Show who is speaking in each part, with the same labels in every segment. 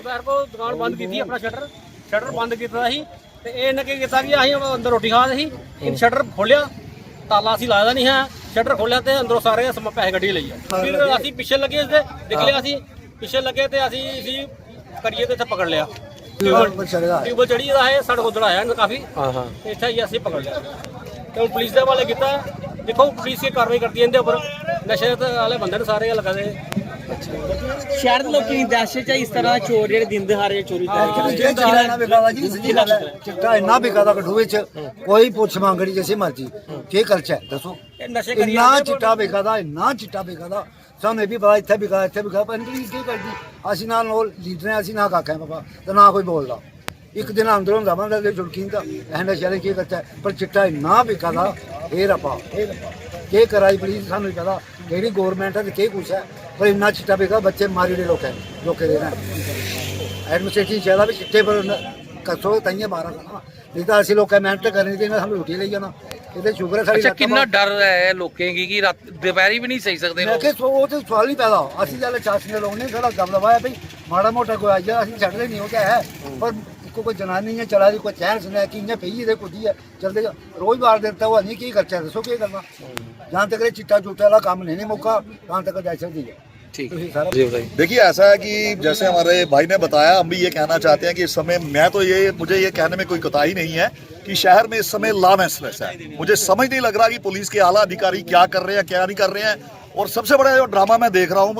Speaker 1: दोपहर को दुकान बंद की थी, अपना शटर बंद किया ਸੀ ਤੇ ਇਹਨੇ ਕੀ ਕੀਤਾ ਕਿ ਅਸੀਂ ਅੰਦਰ ਰੋਟੀ ਖਾ ਰਹੇ ਸੀ, ਇਹ ਸ਼ਟਰ ਖੋਲਿਆ, ਤਾਲਾ ਅਸੀਂ ਲਾਇਆ ਨਹੀਂ ਹੈ, ਸ਼ਟਰ ਖੋਲਿਆ ਤੇ ਅੰਦਰੋਂ ਸਾਰੇ ਪੈਸੇ ਕੱਢੀ ਲਈ ਆ। ਫਿਰ ਅਸੀਂ ਪਿੱਛੇ ਲੱਗੇ, ਇਸਦੇ ਦੇਖ ਲਿਆ, ਅਸੀਂ ਪਿੱਛੇ ਲੱਗੇ ਤੇ ਅਸੀਂ ਕਰੀਏ ਤੇ ਇੱਥੇ ਪਕੜ ਲਿਆ। ਟਿਊਬਲ ਚੜੀ ਦਾ ਹੈ, ਸਾਡੇ ਕੋਲ ਦੜਾਇਆ ਇਹਨੇ ਕਾਫੀ, ਇੱਥੇ ਹੀ ਅਸੀਂ ਪਕੜ ਲਿਆ ਤੇ ਹੁਣ ਪੁਲਿਸ ਦੇ ਹਵਾਲੇ ਕੀਤਾ। ਦੇਖੋ ਪੁਲਿਸ ਕੀ ਕਾਰਵਾਈ ਕਰਦੀ ਹੈ ਇਹਦੇ ਉੱਪਰ। ਨਸ਼ੇ ਵਾਲੇ ਬੰਦੇ ਨੇ ਸਾਰੇ ਲਗਾ ਦੇ।
Speaker 2: ਸ਼ਹਿਰ ਦੇ ਲੋਕੀ ਦਹਿਸ਼ਤ ਚ ਇਸ ਤਰ੍ਹਾਂ ਚੋਰ ਜਿਹੜੇ ਦਿਨ ਦਿਹਾੜੇ ਚੋਰੀ
Speaker 3: ਚਿੱਟਾ ਇੰਨਾ ਵਿਕਦਾ ਕਠੂਏ ਚ, ਕੋਈ ਪੁੱਛ ਮੰਗਣੀ ਜਿਸੇ ਮਰਜੀ ਕੀ ਕਰਚਾ ਦੱਸੋ। ਇੰਨਾ ਚਿੱਟਾ ਵਿਕਦਾ, ਇੰਨਾ ਚਿੱਟਾ ਵਿਕਦਾ, ਸਾਨੂੰ ਇਹ ਵੀ ਪਤਾ ਇੱਥੇ ਵਿਕਾ, ਇੱਥੇ ਵਿਕਾ, ਪਰ ਕੀ ਕਰਦੀ। ਅਸੀਂ ਨਾ ਲੀਡਰ ਹਾਂ, ਅਸੀਂ ਨਾ ਕਾਕਾ ਬਾਬਾ ਤੇ ਨਾ ਕੋਈ ਬੋਲਦਾ। ਇੱਕ ਦਿਨ ਅੰਦਰੋਂ ਦਵਾਂਗਾ ਤੇ ਚੁਟਕੀ ਦਾ ਇਹਨਾਂ ਸ਼ਹਿਰ ਕੀ ਕਰਚਾ, ਪਰ ਚਿੱਟਾ ਇੰਨਾ ਵਿਕਦਾ। ਇਹ ਰੱਬਾ ਕੀ ਕਰਾਈ ਪਲੀਜ਼, ਸਾਨੂੰ ਪਤਾ ਕਿਹੜੀ ਗੌਰਮੈਂਟ ਹੈ ਤੇ ਕੀ ਕੁਛ ਹੈ, पर इन्ना चिट्टा बेगा बच्चे मारी दे लोग रोके देना। एडमिनिस्ट्रेशन चाहिए भी चिट्टे पर कसो ताइए 12 नहीं तो असं लोग मेहनत करनी थी, हम रोटी ले जाना। शुगर है।
Speaker 2: अच्छा, कितना डर है लोगों की कि दोपहरी भी नहीं सही सकते।
Speaker 3: वो तो सवाल नहीं पैदा। असं जल्द चाषी लोग ने सारा गम दबाया भाई माड़ा मोटा कोई आ जाए, असं छड़ते नहीं हो क्या है। पर कोई जनानी है चला दी, कोई चैन सुना कि इं पी है कुछ है चलते रोज बार देता हुआ नहीं की खर्चा दसो क्या करना। जहाँ तक चिट्टा चुट्टा वाला काम नहीं मौका, वहाँ तक दहशत ही है।
Speaker 4: देखिए ऐसा है कि जैसे हमारे भाई ने बताया, हम भी ये कहना चाहते हैं कि इस समय मुझे ये कहने में कोई कोताही नहीं है कि शहर में इस समय लॉलेसनेस है। मुझे समझ नहीं लग रहा कि पुलिस के आला अधिकारी क्या कर रहे हैं, क्या नहीं कर रहे हैं। और सबसे बड़ा जो ड्रामा मैं देख रहा हूँ,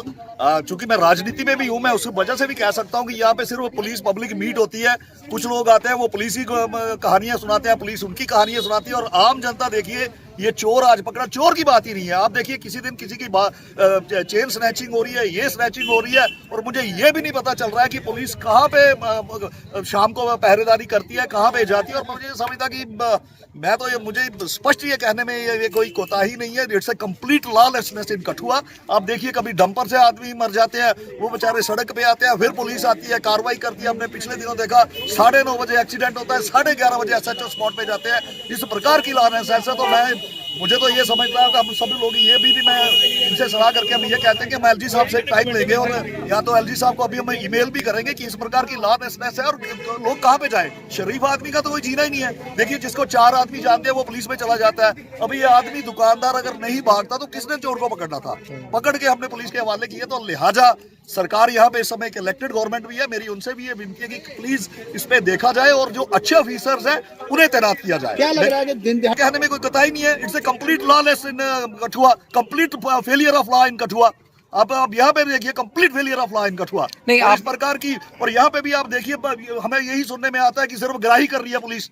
Speaker 4: चूंकि मैं राजनीति में भी हूँ, मैं उस वजह से भी कह सकता हूँ कि यहाँ पे सिर्फ पुलिस पब्लिक मीट होती है। कुछ लोग आते हैं, वो पुलिस की कहानियां सुनाते हैं, पुलिस उनकी कहानियां सुनाती है, और आम जनता देखिए ये चोर आज पकड़ा, चोर की बात ही नहीं है। आप देखिए किसी दिन किसी की चेन स्नैचिंग हो रही है, ये स्नैचिंग हो रही है, और मुझे ये भी नहीं पता चल रहा है कि पुलिस कहाँ पे शाम को पहरेदारी करती है, कहाँ पे जाती है। और मुझे समझता कि मैं तो मुझे स्पष्ट ये कहने में ये कोई कोताही नहीं है। इट्स ए कंप्लीट लॉलेसनेस इन कठुआ। आप देखिए कभी डंपर से आदमी मर जाते हैं, वो बेचारे सड़क पे आते हैं, फिर पुलिस आती है, कार्रवाई करती है। हमने पिछले दिनों देखा 9:30 बजे एक्सीडेंट होता है, 11:30 बजे SHO स्पॉट पे जाते हैं। इस प्रकार की लॉलेसनेस है। तो मुझे तो ये समझता है कि हम सभी लोग ये भी मैं इनसे सलाह करके हम ये कहते हैं कि हम LG साहब से टाइम लेंगे, और या तो LG साहब को अभी हम ईमेल भी करेंगे कि इस प्रकार की लॉलेसनेस है और लोग कहाँ पे जाए। शरीफ आदमी का तो कोई जीना ही नहीं है। देखिए जिसको 4 आदमी जानते हैं वो पुलिस में चला जाता है। अभी ये आदमी दुकानदार अगर नहीं भागता तो किसने चोर को पकड़ना था। पकड़ के हमने पुलिस के हवाले किए। तो लिहाजा सरकार यहाँ पे इस समय एक इलेक्टेड गवर्नमेंट भी है, मेरी उनसे भी ये विनती है कि प्लीज इस पे देखा जाए और जो अच्छे ऑफिसर्स हैं उन्हें तैनात किया जाए।
Speaker 3: क्या लग रहा है कि दिन
Speaker 4: कहने में कोई कोताही नहीं है। It's a complete lawless in Kathua, complete failure of law in Kathua. आप यहाँ पे देखिए complete failure of law in Kathua नहीं इस प्रकार की। और यहाँ पे भी आप देखिए हमें यही सुनने में आता है कि सिर्फ गिराही कर रही है पुलिस।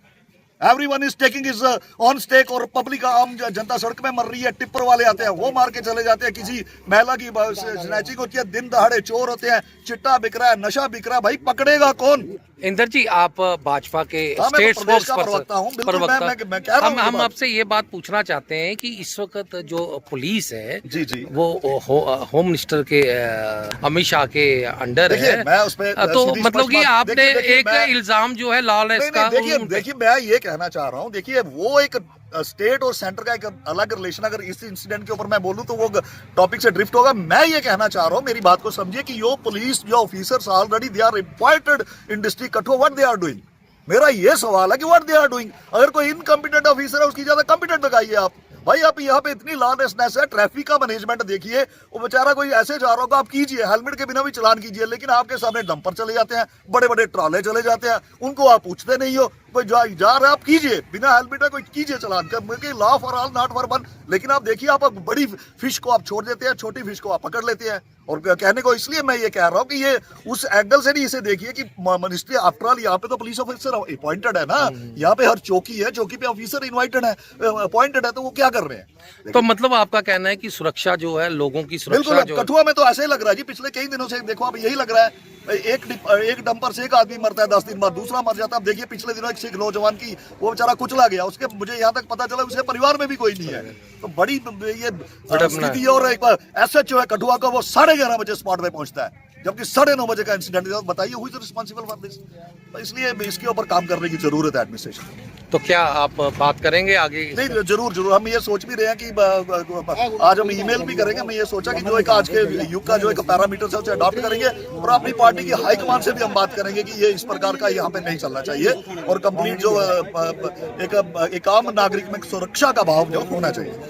Speaker 4: Everyone is taking is on stake, और पब्लिक आम जनता सड़क में मर रही है। टिप्पर वाले आते हैं, वो मार के चले जाते हैं। किसी महिला की स्नैचिंग होती है, दिन दहाड़े चोर होते हैं, चिट्टा बिक रहा है, नशा बिक रहा है, भाई पकड़ेगा कौन।
Speaker 2: इंदर जी, आप भाजपा के स्टेट स्पोक्स प्रवक्ता, हम आपसे ये बात पूछना चाहते हैं कि इस वक्त जो पुलिस है
Speaker 4: जी वो
Speaker 2: होम मिनिस्टर के अमित शाह के अंडर है।
Speaker 4: मैं उस पे
Speaker 2: तो मतलब कि आपने एक इल्जाम जो है लॉलेस का,
Speaker 4: देखिए मैं ये कहना चाह रहा हूँ, देखिए वो एक स्टेट और सेंटर का एक अलग रिलेशन, अगर इस इंसिडेंट के ऊपर मैं बोलूं तो वो टॉपिक से ड्रिफ्ट होगा। मैं ये कहना चाह रहा हूं, मेरी बात को समझिए कि यो पुलिस जो officers already they are appointed in district Kathua, what they are doing. मेरा ये सवाल है कि व्हाट दे आर डूइंग। अगर कोई इनकम्पिटेंट ऑफिसर है उसकी ज्यादा कम्पिटेंट लगाइए आप। भाई आप यहाँ पे इतनी लॉलेसनेस है, ट्रैफिक का मैनेजमेंट देखिए। वो बेचारा कोई ऐसे जा रहा होगा, आप कीजिए, हेलमेट के बिना भी चलान कीजिए, लेकिन आपके सामने डंपर चले जाते हैं, बड़े बड़े ट्रॉले चले जाते हैं, उनको आप पूछते नहीं हो। कोई जा रहा है आप कीजिए, बिना हेलमेट है कोई कीजिए चलान, law for all not for one. लेकिन आप देखिए आप बड़ी फिश को आप छोड़ देते हैं, छोटी फिश को आप पकड़ लेते हैं। और कहने को इसलिए मैं ये कह रहा हूँ कि ये उस एंगल से नहीं इसे देखिए कि मिनिस्ट्री आफ्टर ऑल यहाँ पे तो पुलिस ऑफिसर अपॉइंटेड है ना, यहाँ पे हर चौकी है, चौकी पे ऑफिसर इन्वाइटेड है, अपॉइंटेड है, तो वो क्या कर रहे हैं।
Speaker 2: तो मतलब आपका कहना है कि सुरक्षा जो है, लोगों की सुरक्षा
Speaker 4: बिल्कुल कठुआ में तो ऐसे ही लग रहा है जी। पिछले कई दिनों से देखो आप यही लग रहा है, एक डंपर से एक आदमी मरता है, 10 दिन बाद दूसरा मर जाता है। अब देखिए पिछले दिनों एक सिख नौजवान की वो बेचारा कुचला गया, उसके मुझे यहाँ तक पता चला उसके परिवार में भी कोई नहीं है। तो बड़ी ये स्थिति। और एक SHO है कठुआ का, वो 11:30 बजे स्पॉट पे पहुंचता है। जबकि 9:30 बजे का इंसिडेंट है। बताइए who is responsible for this. इसलिए इसके ऊपर काम करने की जरूरत है एडमिनिस्ट्रेशन को।
Speaker 2: तो क्या आप बात करेंगे आगे?
Speaker 4: नहीं, जरूर जरूर, हम ये सोच भी रहे हैं कि आज हम ईमेल भी करेंगे। मैं ये सोचा कि जो एक आज के युग का जो एक पैरामीटर है उसे अडॉप्ट करेंगे और अपनी पार्टी की हाईकमान से भी हम बात करेंगे कि ये इस प्रकार का यहाँ पे नहीं चलना चाहिए और कंप्लीट जो एक आम नागरिक में सुरक्षा का भाव जो होना चाहिए।